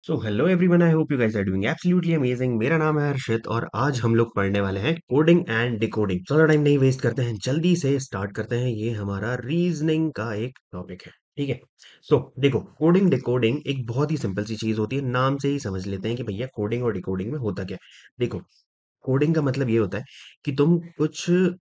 So hello everyone, I hope you guys are doing absolutely amazing. मेरा नाम है हर्षित और आज हम लोग पढ़ने वाले हैं कोडिंग एंड डिकोडिंग। ज्यादा टाइम नहीं वेस्ट करते हैं, जल्दी से स्टार्ट करते हैं। ये हमारा रीजनिंग का एक टॉपिक है, ठीक है। सो देखो, कोडिंग डिकोडिंग एक बहुत ही सिंपल सी चीज होती है। नाम से ही समझ लेते हैं कि भैया कोडिंग और डिकोडिंग में होता क्या है। देखो, कोडिंग का मतलब ये होता है कि तुम कुछ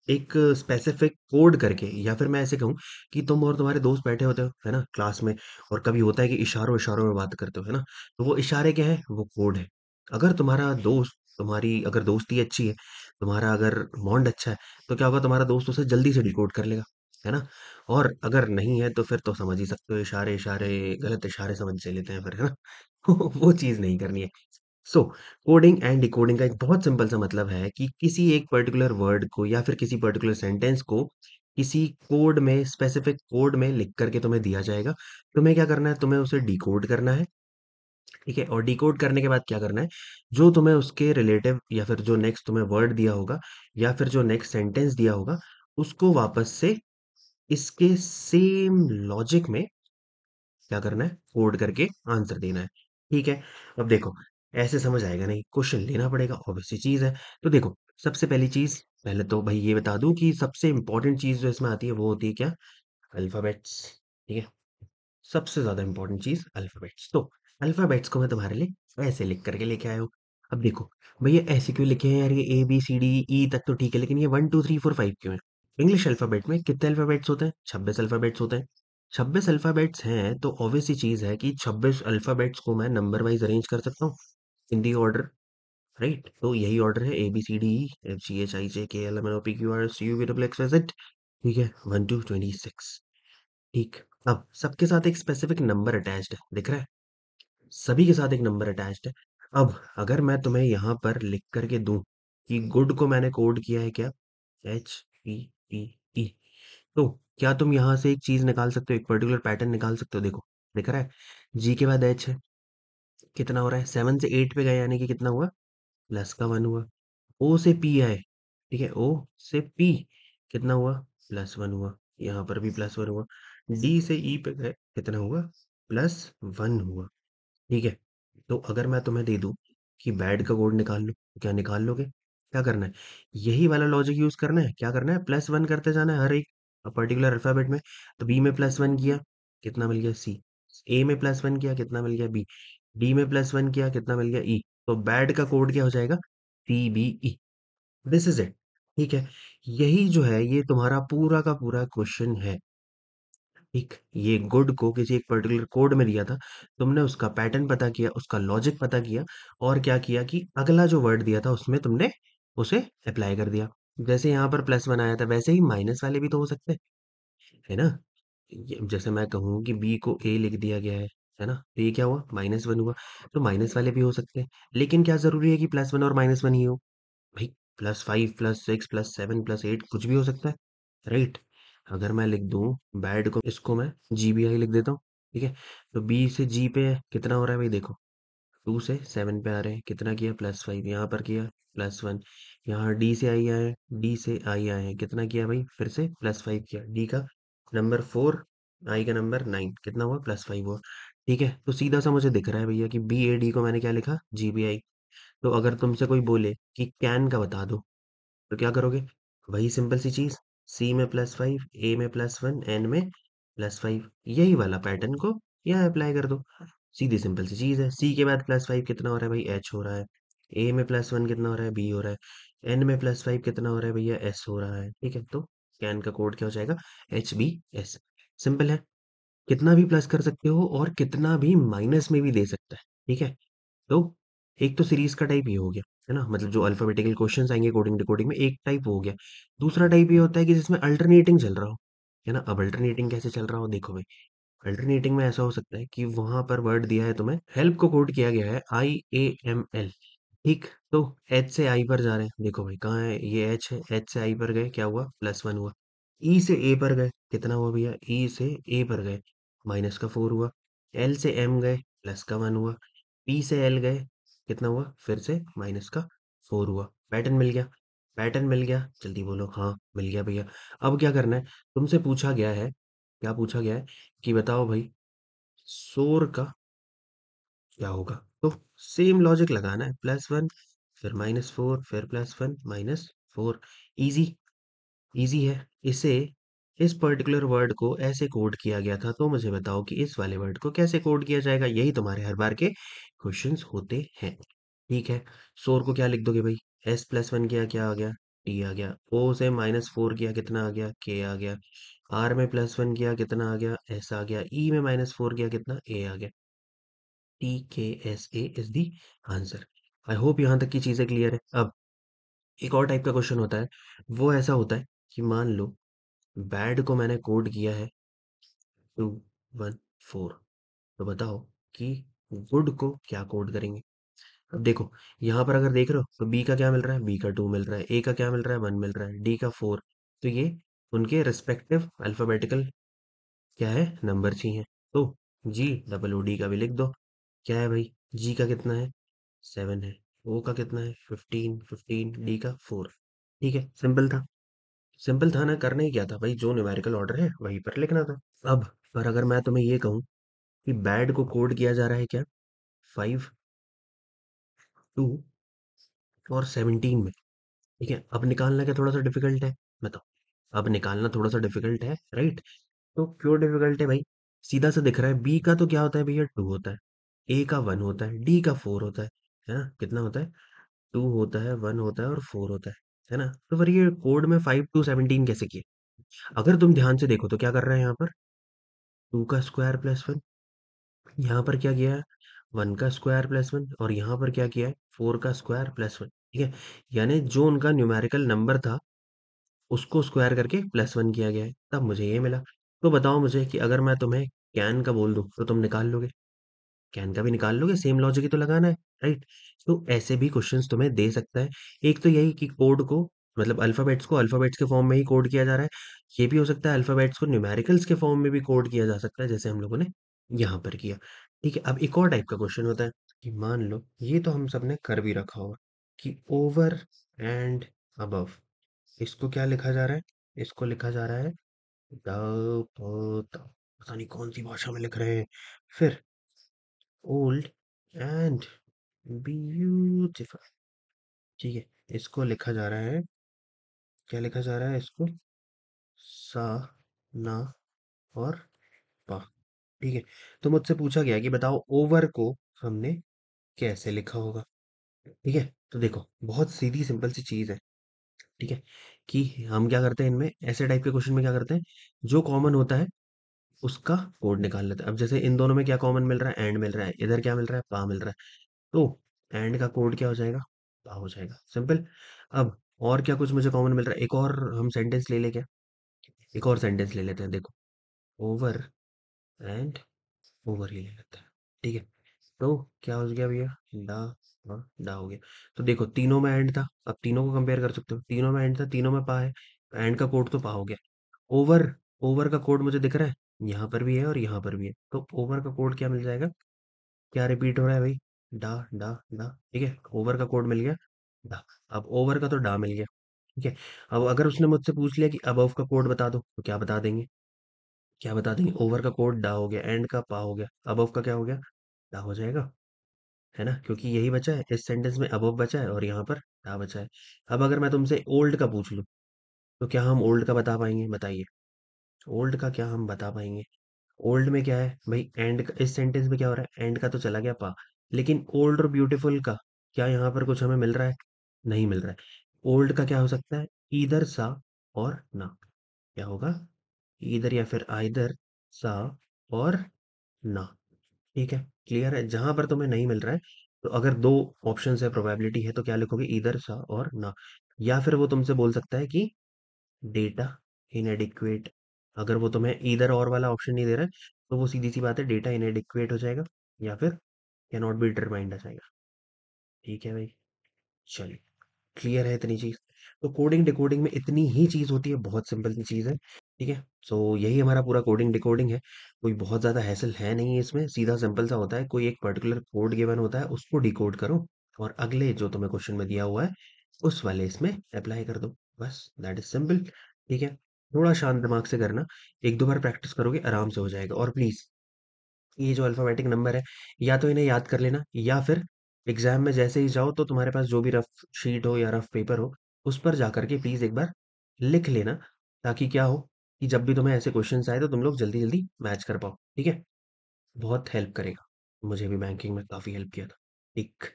एक स्पेसिफिक कोड करके, या फिर मैं ऐसे कहूँ कि तुम और तुम्हारे दोस्त बैठे होते हो, है ना, क्लास में। और कभी होता है कि इशारों इशारों में बात करते हो, है ना। तो वो इशारे क्या है, वो कोड है। अगर तुम्हारा दोस्त, तुम्हारी अगर दोस्ती अच्छी है, तुम्हारा अगर बॉन्ड अच्छा है, तो क्या होगा, तुम्हारा दोस्त उसे जल्दी से डिकोड कर लेगा, है ना। और अगर नहीं है तो फिर तो समझ ही सकते हो, इशारे इशारे गलत इशारे समझ से लेते हैं फिर, है ना। वो चीज नहीं करनी है। सो कोडिंग एंड डिकोडिंग का एक बहुत सिंपल सा मतलब है कि किसी एक पर्टिकुलर वर्ड को या फिर किसी पर्टिकुलर सेंटेंस को किसी कोड में, स्पेसिफिक कोड में लिख करके तुम्हें दिया जाएगा। तुम्हें क्या करना है, तुम्हें उसे डिकोड करना है, ठीक है। और डिकोड करने के बाद क्या करना है, जो तुम्हें उसके रिलेटिव या फिर जो नेक्स्ट तुम्हें वर्ड दिया होगा या फिर जो नेक्स्ट सेंटेंस दिया होगा, उसको वापस से इसके सेम लॉजिक में क्या करना है, कोड करके आंसर देना है, ठीक है। अब देखो, ऐसे समझ आएगा नहीं, क्वेश्चन लेना पड़ेगा, ऑब्वियस सी चीज है। तो देखो, सबसे पहली चीज, पहले तो भाई ये बता दूं कि सबसे इंपॉर्टेंट चीज जो इसमें आती है वो होती है क्या, अल्फाबेट्स, ठीक है। सबसे ज्यादा इंपॉर्टेंट चीज अल्फाबेट्स। तो अल्फाबेट्स को मैं तुम्हारे लिए ऐसे लिख करके लेके आया हूँ। अब देखो भैया, ऐसे क्यों लिखे हैं यार, ये ए बी सी डी ई तक तो ठीक है, लेकिन ये 1 2 3 4 5 क्यों है। इंग्लिश अल्फाबेट में कितने अल्फाबेट्स होते हैं, 26 अल्फाबेट्स होते हैं। 26 अल्फाबेट्स हैं तो ऑब्वियस सी चीज है कि 26 अल्फाबेट्स को मैं नंबर वाइज अरेंज कर सकता हूँ इन दी ऑर्डर, राइट। तो यही ऑर्डर है, A B C D E F G H I J K L M N O P Q R S U V W X Y Z, ठीक है, 1 to 26, ठीक। अब सबके साथ एक स्पेसिफिक नंबर अटैच्ड है, दिख रहा है, सभी के साथ एक नंबर अटैच्ड है। अब अगर मैं तुम्हें यहाँ पर लिख करके दूं कि गुड को मैंने कोड किया है क्या, एच पी टी ई, तो क्या तुम यहाँ से एक चीज निकाल सकते हो, एक पर्टिकुलर पैटर्न निकाल सकते हो। देखो, दिख रहा है, जी के बाद एच है, कितना हो रहा है, 7 से 8 पे गए यानी कि कितना हुआ, +1 हुआ। ओ से पी आए, ठीक है, ओ से पी कितना हुआ, +1 हुआ। यहाँ पर भी +1 हुआ। डी से ई पे गए, कितना हुआ, +1 हुआ, ठीक है। तो अगर मैं तुम्हें दे दूं कि बैड का कोड निकाल लो, तो क्या निकाल लोगे, क्या करना है, यही वाला लॉजिक यूज करना है, क्या करना है, +1 करते जाना है हर एक पर्टिकुलर अल्फाबेट में। तो बी में +1 किया, कितना मिल गया, सी। ए में +1 किया, कितना मिल गया, बी। डी में +1 किया, कितना मिल गया, ई। तो बैड का कोड क्या हो जाएगा, C B E. This is it, ठीक है। यही जो है, ये तुम्हारा पूरा का पूरा क्वेश्चन है, ठीक। ये गुड को किसी एक पर्टिकुलर कोड में दिया था, तुमने उसका पैटर्न पता किया, उसका लॉजिक पता किया, और क्या किया कि अगला जो वर्ड दिया था उसमें तुमने उसे अप्लाई कर दिया। जैसे यहाँ पर +1 आया था, वैसे ही माइनस वाले भी तो हो सकते हैं, है ना। जैसे मैं कहूँ कि बी को ए लिख दिया गया है ना, तो ये क्या हुआ, -1 हुआ। तो माइनस वाले भी हो सकते हैं, लेकिन क्या जरूरी है कि +1 और -1 ही हो, भाई, +5 +6 +7 +8 कुछ भी हो सकता है, राइट। अगर मैं लिख दूं बैड को, इसको मैं जी बी आई लिख देता हूँ, ठीक है। तो बी से जी पे कितना हो रहा है भाई, देखो, 2 से 7 पे आ रहे हैं, कितना किया, +5, यहाँ पर किया +1। यहाँ डी से आई आए, डी से आई आए हैं, कितना किया भाई, फिर से +5 किया, डी का नंबर 4, आई का नंबर 9, कितना हुआ, +5 हुआ, ठीक है। तो सीधा सा मुझे दिख रहा है भैया कि बी ए डी को मैंने क्या लिखा, जी बी आई। तो अगर तुमसे कोई बोले कि कैन का बता दो, तो क्या करोगे, वही सिंपल सी चीज, सी में +5, ए में +1, एन में +5, यही वाला पैटर्न को यहाँ अप्लाई कर दो। सीधी सिंपल सी चीज है, सी के बाद +5 कितना हो रहा है भाई, एच हो रहा है। ए में +1 कितना हो रहा है, बी हो रहा है। एन में +5 कितना हो रहा है भैया, एस हो रहा है, ठीक है। तो कैन का कोड क्या हो जाएगा, HBS। सिंपल है, कितना भी प्लस कर सकते हो और कितना भी माइनस में भी दे सकता है, ठीक है। तो एक तो सीरीज का टाइप ये हो गया, है ना, मतलब जो अल्फाबेटिकल क्वेश्चंस आएंगे कोडिंग डिकोडिंग में, एक टाइप हो गया। दूसरा टाइप ये होता है कि जिसमें अल्टरनेटिंग चल रहा हो, है ना। अब अल्टरनेटिंग कैसे चल रहा हो, देखो भाई, अल्टरनेटिंग में ऐसा हो सकता है कि वहां पर वर्ड दिया है तुम्हें, हेल्प को कोड किया गया है IAML, ठीक। तो एच से आई पर जा रहे हैं, देखो भाई कहाँ है, ये एच है, एच से आई पर गए, क्या हुआ, +1 हुआ। ई से ए पर गए, कितना हुआ भैया, ई से ए पर गए, -4 हुआ। एल से एम गए, +1 हुआ। पी से एल गए, कितना हुआ, फिर से -4 हुआ। पैटर्न मिल गया, पैटर्न मिल गया, जल्दी बोलो, हाँ मिल गया भैया। अब क्या करना है, तुमसे पूछा गया है, क्या पूछा गया है कि बताओ भाई, शोर का क्या होगा? तो सेम लॉजिक लगाना है, +1 फिर -4 फिर +1 -4। ईज़ी, ईज़ी है। इसे इस पर्टिकुलर वर्ड को ऐसे कोड किया गया था, तो मुझे बताओ कि इस वाले वर्ड को कैसे कोड किया जाएगा? यही तुम्हारे हर बार के क्वेश्चंस होते हैं। ठीक है, शोर को क्या लिख दोगे भाई? S+1 किया क्या आ गया? T आ गया। O से -4 किया कितना आ गया? K आ गया। R में +1 किया कितना आ गया? S आ गया। E में -4 किया कितना? A आ गया। TKSA is the answer. I hope यहाँ तक की चीजें क्लियर है। अब एक और टाइप का क्वेश्चन होता है, वो ऐसा होता है कि मान लो बैड को मैंने कोड किया है 214, तो बताओ कि गुड को क्या कोड करेंगे? अब देखो, यहाँ पर अगर देख रहे हो तो बी का क्या मिल रहा है? बी का 2 मिल रहा है। ए का क्या मिल रहा है? 1 मिल रहा है। डी का 4। तो ये उनके रिस्पेक्टिव अल्फाबेटिकल क्या है? नंबर चाहिए। तो GOOD का भी लिख दो। क्या है भाई? जी का कितना है? 7 है। ओ का कितना है? 15 15। डी का 4। ठीक है, सिंपल था। सिंपल था ना, करना ही क्या था भाई? जो न्यूमेरिकल ऑर्डर है वहीं पर लिखना था। अब पर अगर मैं तुम्हें ये कहूँ कि बैड को कोड किया जा रहा है क्या? 5 2 और 17 में। ठीक है, अब निकालना क्या थोड़ा सा डिफिकल्ट है? बताओ, अब निकालना थोड़ा सा डिफिकल्ट है, राइट? तो क्यों डिफिकल्ट है भाई? सीधा सा दिख रहा है, बी का तो क्या होता है भैया? 2 होता है। ए का 1 होता है। डी का 4 होता है ना? कितना होता है? 2 होता है, 1 होता है और 4 होता है ना? तो फिर ये कोड में 5 टू 17 कैसे किए? अगर तुम ध्यान से देखो तो क्या कर रहे हैं यहाँ पर? 2 का स्क्वायर प्लस 1। यहाँ पर क्या किया है? 1 का स्क्वायर प्लस 1। और यहाँ पर क्या किया है? 4 का स्क्वायर प्लस 1। ठीक है, यानी जो उनका न्यूमेरिकल नंबर था उसको स्क्वायर करके +1 किया गया है, तब मुझे ये मिला। तो बताओ मुझे कि अगर मैं तुम्हें कैन का बोल दूं तो तुम निकाल लोगे? कैन का भी निकाल लोगे? सेम लॉजिक ही तो लगाना है, राइट? तो ऐसे भी क्वेश्चंस तुम्हें दे सकता है। एक तो यही कि कोड को, मतलब अल्फाबेट्स को अल्फाबेट्स के फॉर्म में ही कोड किया जा रहा है। ये भी हो सकता है अल्फाबेट्स को न्यूमेरिकल्स के फॉर्म में भी कोड किया जा सकता है, जैसे हम लोगों ने यहाँ पर किया। ठीक है, अब एक और टाइप का क्वेश्चन होता है कि मान लो ये तो हम सबने कर भी रखा होगा कि ओवर एंड अबव, इसको क्या लिखा जा रहा है? इसको लिखा जा रहा है द पता नहीं कौन सी भाषा में लिख रहे हैं। फिर ओल्ड एंड ब्यूटीफुल। ठीक है, इसको लिखा जा रहा है, क्या लिखा जा रहा है इसको? सा, ना और पा। ठीक है, तो मुझसे पूछा गया कि बताओ ओवर को हमने कैसे लिखा होगा? ठीक है, तो देखो बहुत सीधी सिंपल सी चीज है। ठीक है, कि हम क्या करते हैं इनमें, ऐसे टाइप के क्वेश्चन में क्या करते हैं, जो कॉमन होता है उसका कोड निकाल लेते हैं। अब जैसे इन दोनों में क्या कॉमन मिल रहा है? एंड मिल रहा है। इधर क्या मिल रहा है? पा मिल रहा है। तो एंड का कोड क्या हो जाएगा? पा हो जाएगा, सिंपल। अब और क्या कुछ मुझे कॉमन मिल रहा है? एक और हम सेंटेंस ले ले क्या? एक और सेंटेंस ले लेते हैं, देखो, ओवर एंड ओवर ही ले लेते हैं। ठीक है, तो क्या हो गया भैया? डा और डा हो गया। तो देखो तीनों में एंड था, अब तीनों को कंपेयर कर सकते हो। तीनों में एंड था, तीनों में पा है, एंड का कोड तो पा हो गया। ओवर, ओवर का कोड मुझे दिख रहा है, यहाँ पर भी है और यहाँ पर भी है। तो ओवर का कोड क्या मिल जाएगा? क्या रिपीट हो रहा है भाई? डा डा डा। ठीक है, ओवर का कोड मिल गया डा। अब ओवर का तो डा मिल गया। ठीक है, अब अगर उसने मुझसे पूछ लिया कि अबव का कोड बता दो, तो क्या बता देंगे? क्या बता देंगे? ओवर का कोड डा हो गया, एंड का पा हो गया, अबव का क्या हो गया? डा हो जाएगा, है ना? क्योंकि यही बचा है इस सेंटेंस में, अबव बचा है और यहाँ पर डा बचा है। अब अगर मैं तुमसे ओल्ड का पूछ लूँ, तो क्या हम ओल्ड का बता पाएंगे? बताइए, ओल्ड का क्या हम बता पाएंगे? ओल्ड में क्या है भाई? एंड का, इस सेंटेंस में क्या हो रहा है? एंड का तो चला गया पा, लेकिन ओल्ड और ब्यूटीफुल का क्या यहाँ पर कुछ हमें मिल रहा है? नहीं मिल रहा है। ओल्ड का क्या हो सकता है? ईदर सा और ना। क्या होगा? ईदर या फिर आइदर, सा और ना। ठीक है, क्लियर है? जहां पर तुम्हें नहीं मिल रहा है, तो अगर दो ऑप्शन है, प्रोबेबिलिटी है, तो क्या लिखोगे? ईदर सा और ना। या फिर वो तुमसे बोल सकता है कि डेटा इनएडिक्वेट। अगर वो तुम्हें ईदर और वाला ऑप्शन नहीं दे रहा है, तो वो सीधी सी बात है, डेटा इनएडिक्वेट हो जाएगा या फिर कैन नॉट बी डिटरमाइंड आ जाएगा। ठीक है भाई, चलिए, क्लियर है इतनी चीज? तो कोडिंग डिकोडिंग में इतनी ही चीज होती है, बहुत सिंपल सी चीज है। ठीक है, सो यही हमारा पूरा कोडिंग डिकोडिंग है। कोई बहुत ज्यादा हैसल है नहीं इसमें, सीधा सिंपल सा होता है, कोई एक पर्टिकुलर कोड गिवन होता है, उसको डिकोड करो और अगले जो तुम्हें क्वेश्चन में दिया हुआ है उस वाले इसमें अप्लाई कर दो। बस दैट इज सिंपल। ठीक है, थोड़ा शांत दिमाग से करना, एक दो बार प्रैक्टिस करोगे आराम से हो जाएगा। और प्लीज ये जो अल्फ़ाबेटिक नंबर है, या तो इन्हें याद कर लेना या फिर एग्ज़ाम में जैसे ही जाओ तो तुम्हारे पास जो भी रफ़ शीट हो या रफ़ पेपर हो, उस पर जा कर के प्लीज़ एक बार लिख लेना, ताकि क्या हो कि जब भी तुम्हें ऐसे क्वेश्चन्स आए तो तुम लोग जल्दी-जल्दी मैच कर पाओ, ठीक है? बहुत हेल्प करेगा। मुझे भी बैंकिंग में काफ़ी हेल्प किया था। ठीक,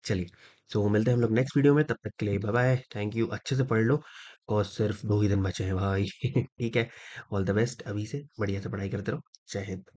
चलिए, सो मिलते हैं हम लोग नेक्स्ट वीडियो में, तब तक के लिए बाय-बाय, थैंक यू, अच्छे से पढ़ लो, कॉज़ सिर्फ़ 2 ही दिन बचे हैं भाई। ठीक है? ऑल द बेस्ट अभी से, बढ़िया से पढ़ाई करते रहो। जय हिंद।